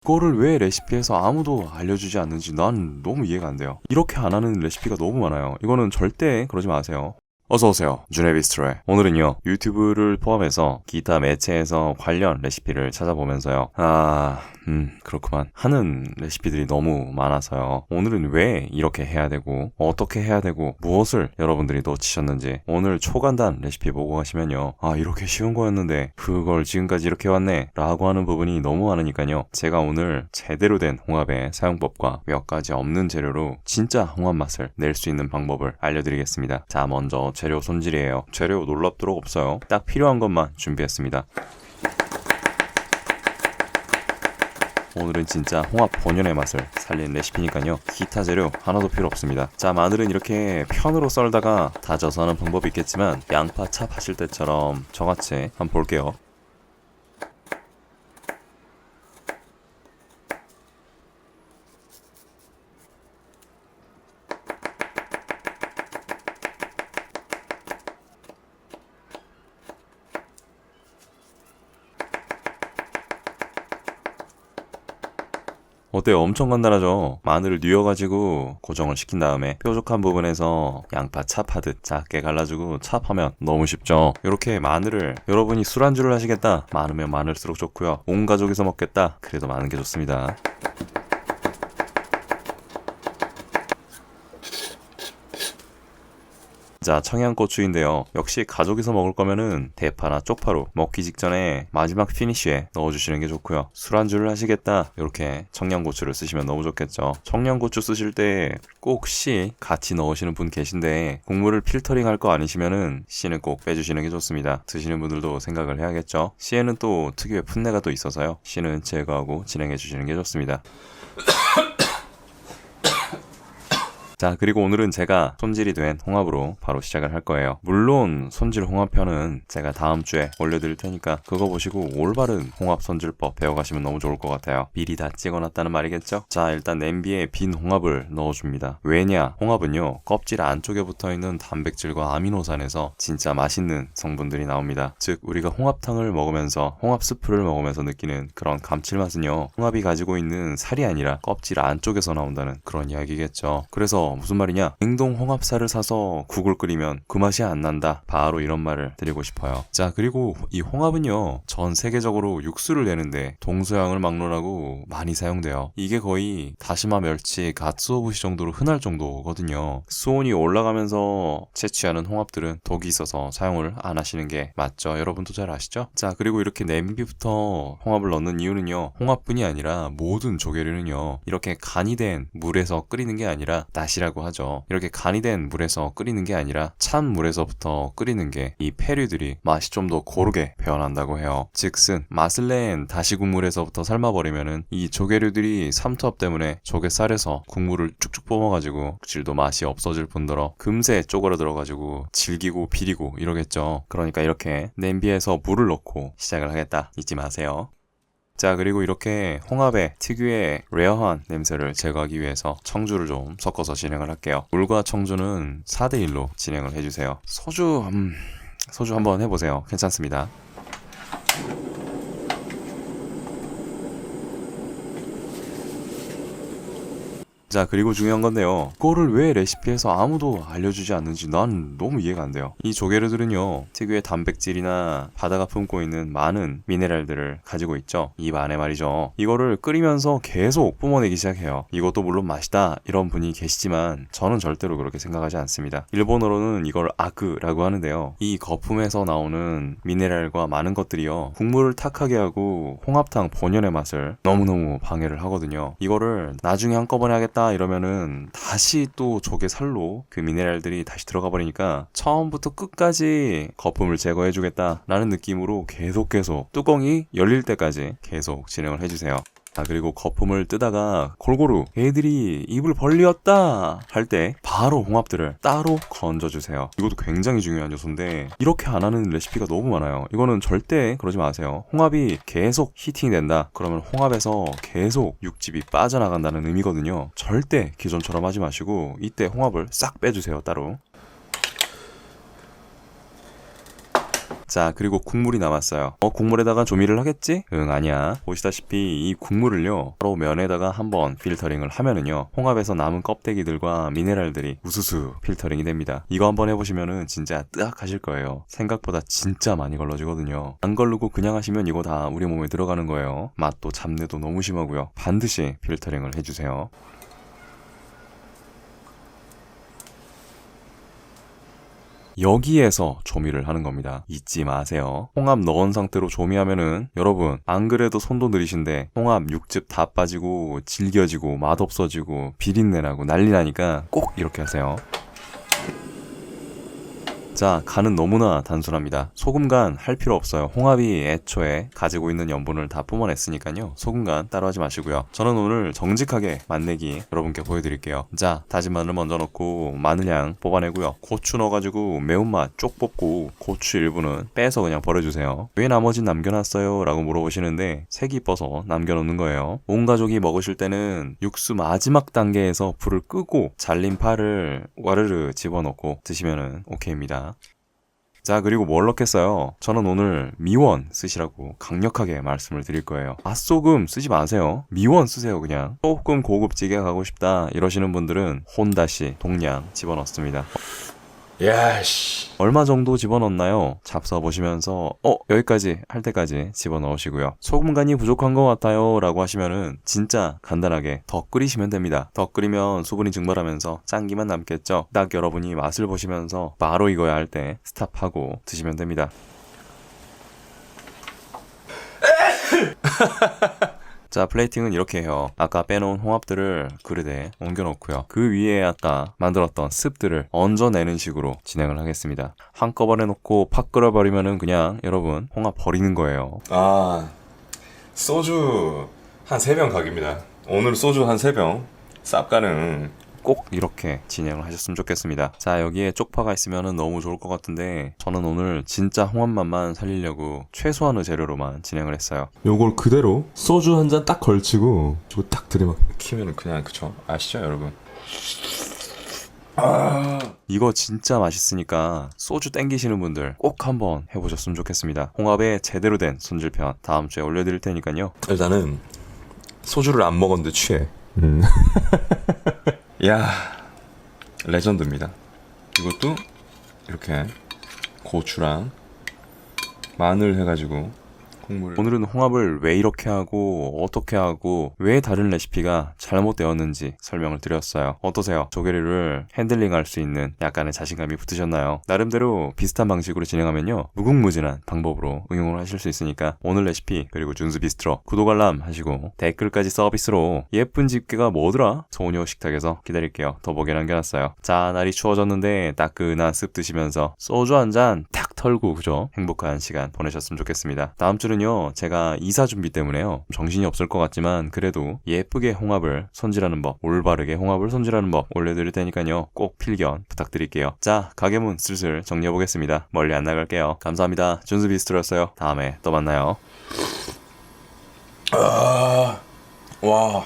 이거를 왜 레시피에서 아무도 알려주지 않는지 난 너무 이해가 안 돼요. 이렇게 안 하는 레시피가 너무 많아요. 이거는 절대 그러지 마세요. 어서오세요. 준에비스트로의 오늘은요, 유튜브를 포함해서 기타 매체에서 관련 레시피를 찾아보면서요, 그렇구만 하는 레시피들이 너무 많아서요, 오늘은 왜 이렇게 해야 되고 어떻게 해야 되고 무엇을 여러분들이 놓치셨는지 오늘 초간단 레시피 보고 가시면요, 이렇게 쉬운 거였는데 그걸 지금까지 이렇게 해왔네 라고 하는 부분이 너무 많으니까요, 제가 오늘 제대로 된 홍합의 사용법과 몇 가지 없는 재료로 진짜 홍합 맛을 낼 수 있는 방법을 알려드리겠습니다. 자, 먼저 재료 손질이에요. 재료 놀랍도록 없어요. 딱 필요한 것만 준비했습니다. 오늘은 진짜 홍합 본연의 맛을 살린 레시피니까요, 기타 재료 하나도 필요 없습니다. 자, 마늘은 이렇게 편으로 썰다가 다져서 하는 방법이 있겠지만 양파 찹 하실 때처럼 저같이 한번 볼게요. 어때요? 엄청 간단하죠? 마늘을 뉘어가지고 고정을 시킨 다음에 뾰족한 부분에서 양파 찹하듯 작게 갈라주고 찹하면 너무 쉽죠? 이렇게 마늘을, 여러분이 술안주를 하시겠다, 많으면 많을수록 좋고요, 온 가족이서 먹겠다, 그래도 많은 게 좋습니다. 자, 청양고추인데요, 역시 가족이서 먹을 거면은 대파나 쪽파로 먹기 직전에 마지막 피니쉬에 넣어주시는 게 좋고요, 술안주를 하시겠다, 이렇게 청양고추를 쓰시면 너무 좋겠죠. 청양고추 쓰실 때 꼭 씨 같이 넣으시는 분 계신데 국물을 필터링 할 거 아니시면은 씨는 꼭 빼주시는 게 좋습니다. 드시는 분들도 생각을 해야겠죠. 씨에는 또 특유의 풋내가 또 있어서요, 씨는 제거하고 진행해 주시는 게 좋습니다. 자, 그리고 오늘은 제가 손질이 된 홍합으로 바로 시작을 할 거예요. 물론 손질 홍합편은 제가 다음 주에 올려드릴 테니까 그거 보시고 올바른 홍합 손질법 배워가시면 너무 좋을 것 같아요. 미리 다 찍어놨다는 말이겠죠? 자, 일단 냄비에 빈 홍합을 넣어줍니다. 왜냐? 홍합은요, 껍질 안쪽에 붙어있는 단백질과 아미노산에서 진짜 맛있는 성분들이 나옵니다. 즉, 우리가 홍합탕을 먹으면서, 홍합 스프를 먹으면서 느끼는 그런 감칠맛은요, 홍합이 가지고 있는 살이 아니라 껍질 안쪽에서 나온다는 그런 이야기겠죠. 그래서 무슨 말이냐? 냉동 홍합살을 사서 국을 끓이면 그 맛이 안 난다, 바로 이런 말을 드리고 싶어요. 자, 그리고 이 홍합은요, 전 세계적으로 육수를 내는데 동서양을 막론하고 많이 사용돼요. 이게 거의 다시마, 멸치, 갓수오부시 정도로 흔할 정도거든요. 수온이 올라가면서 채취하는 홍합들은 독이 있어서 사용을 안 하시는 게 맞죠. 여러분도 잘 아시죠? 자, 그리고 이렇게 냄비부터 홍합을 넣는 이유는요, 홍합뿐이 아니라 모든 조개류는요, 이렇게 간이 된 물에서 끓이는 게 아니라 다시라고 하죠. 이렇게 간이 된 물에서 끓이는 게 아니라 찬 물에서부터 끓이는 게 이 폐류들이 맛이 좀 더 고르게 배어난다고 해요. 즉슨 맛을 낸 다시 국물에서부터 삶아버리면은 이 조개류들이 삼투압 때문에 조개살에서 국물을 쭉쭉 뿜어가지고 질도 맛이 없어질 뿐더러 금세 쪼그라들어가지고 질기고 비리고 이러겠죠. 그러니까 이렇게 냄비에서 물을 넣고 시작을 하겠다 잊지 마세요. 자, 그리고 이렇게 홍합의 특유의 레어한 냄새를 제거하기 위해서 청주를 좀 섞어서 진행을 할게요. 물과 청주는 4대1로 진행을 해주세요. 소주 한번 해보세요. 괜찮습니다. 자, 그리고 중요한 건데요, 이거를 왜 레시피에서 아무도 알려주지 않는지 난 너무 이해가 안 돼요. 이 조개류들은요, 특유의 단백질이나 바다가 품고 있는 많은 미네랄들을 가지고 있죠. 입 안에 말이죠. 이거를 끓이면서 계속 뿜어내기 시작해요. 이것도 물론 맛이다 이런 분이 계시지만 저는 절대로 그렇게 생각하지 않습니다. 일본어로는 이걸 아그라고 하는데요, 이 거품에서 나오는 미네랄과 많은 것들이요, 국물을 탁하게 하고 홍합탕 본연의 맛을 너무너무 방해를 하거든요. 이거를 나중에 한꺼번에 하겠다 이러면은 다시 또 조개 살로 그 미네랄들이 다시 들어가 버리니까 처음부터 끝까지 거품을 제거해 주겠다 라는 느낌으로 계속 뚜껑이 열릴 때까지 계속 진행을 해주세요. 자, 그리고 거품을 뜨다가 골고루 애들이 입을 벌리었다 할 때 바로 홍합들을 따로 건져주세요. 이것도 굉장히 중요한 요소인데 이렇게 안 하는 레시피가 너무 많아요. 이거는 절대 그러지 마세요. 홍합이 계속 히팅된다 그러면 홍합에서 계속 육즙이 빠져나간다는 의미거든요. 절대 기존처럼 하지 마시고 이때 홍합을 싹 빼주세요, 따로. 자, 그리고 국물이 남았어요. 국물에다가 조미를 하겠지? 응, 아니야. 보시다시피 이 국물을요, 바로 면에다가 한번 필터링을 하면은요, 홍합에서 남은 껍데기들과 미네랄들이 우수수 필터링이 됩니다. 이거 한번 해보시면은 진짜 뜨악 하실 거예요. 생각보다 진짜 많이 걸러지거든요. 안 걸르고 그냥 하시면 이거 다 우리 몸에 들어가는 거예요. 맛도 잡내도 너무 심하고요. 반드시 필터링을 해주세요. 여기에서 조미를 하는 겁니다. 잊지 마세요. 홍합 넣은 상태로 조미하면은 여러분 안 그래도 손도 느리신데 홍합 육즙 다 빠지고 질겨지고 맛없어지고 비린내 나고 난리 나니까 꼭 이렇게 하세요. 자, 간은 너무나 단순합니다. 소금 간 할 필요 없어요. 홍합이 애초에 가지고 있는 염분을 다 뿜어냈으니까요. 소금 간 따로 하지 마시고요. 저는 오늘 정직하게 맛내기 여러분께 보여드릴게요. 자, 다진 마늘 먼저 넣고 마늘향 뽑아내고요. 고추 넣어가지고 매운맛 쪽 뽑고 고추 일부는 빼서 그냥 버려주세요. 왜 나머진 남겨놨어요? 라고 물어보시는데 색이 이뻐서 남겨놓는 거예요. 온 가족이 먹으실 때는 육수 마지막 단계에서 불을 끄고 잘린 파를 와르르 집어넣고 드시면은 오케이입니다. 자, 그리고 뭘 넣겠어요? 저는 오늘 미원 쓰시라고 강력하게 말씀을 드릴 거예요. 맛소금 쓰지 마세요. 미원 쓰세요. 그냥 조금 고급지게 가고 싶다 이러시는 분들은 혼다시 동량 집어넣습니다. 야씨. 얼마 정도 집어넣나요? 잡숴 보시면서 여기까지 할 때까지 집어넣으시고요. 소금 간이 부족한 것 같아요 라고 하시면은 진짜 간단하게 더 끓이시면 됩니다. 더 끓이면 수분이 증발하면서 짠기만 남겠죠. 딱 여러분이 맛을 보시면서 바로 익어야 할 때 스탑하고 드시면 됩니다. 자, 플레이팅은 이렇게 해요. 아까 빼놓은 홍합들을 그릇에 옮겨놓고요. 그 위에 아까 만들었던 습들을 얹어내는 식으로 진행을 하겠습니다. 한꺼번에 놓고 팍 끓여버리면은 그냥 여러분 홍합 버리는 거예요. 소주 한 3병 각입니다. 오늘 소주 한 3병 쌉가는. 꼭 이렇게 진행을 하셨으면 좋겠습니다. 자, 여기에 쪽파가 있으면 너무 좋을 것 같은데 저는 오늘 진짜 홍합 맛만 살리려고 최소한의 재료로만 진행을 했어요. 요걸 그대로 소주 한 잔 딱 걸치고 저거 딱 들이키면은 그냥 그쵸? 아시죠 여러분? 이거 진짜 맛있으니까 소주 땡기시는 분들 꼭 한번 해보셨으면 좋겠습니다. 홍합의 제대로 된 손질편 다음 주에 올려드릴 테니까요. 일단은 소주를 안 먹었는데 취해. 야, 레전드입니다. 이것도 이렇게 고추랑 마늘 해가지고 국물을. 오늘은 홍합을 왜 이렇게 하고 어떻게 하고 왜 다른 레시피가 잘못되었는지 설명을 드렸어요. 어떠세요? 조개류를 핸들링할 수 있는 약간의 자신감이 붙으셨나요? 나름대로 비슷한 방식으로 진행하면요, 무궁무진한 방법으로 응용을 하실 수 있으니까 오늘 레시피 그리고 준수 비스트로 구독 알람 하시고 댓글까지 서비스로 예쁜 집게가 뭐더라? 소녀 식탁에서 기다릴게요. 더보기 남겨놨어요. 자, 날이 추워졌는데 따끈한 습 드시면서 소주 한 잔 탁 털고 그죠? 행복한 시간 보내셨으면 좋겠습니다. 다음 주는요, 제가 이사 준비 때문에요 정신이 없을 것 같지만 그래도 예쁘게 홍합을 손질하는 법, 올바르게 홍합을 손질하는 법 올려드릴 테니까요, 꼭 필견 부탁드릴게요. 자, 가게문 슬슬 정리해보겠습니다. 멀리 안 나갈게요. 감사합니다. 준수 비스트로였어요. 다음에 또 만나요. 와.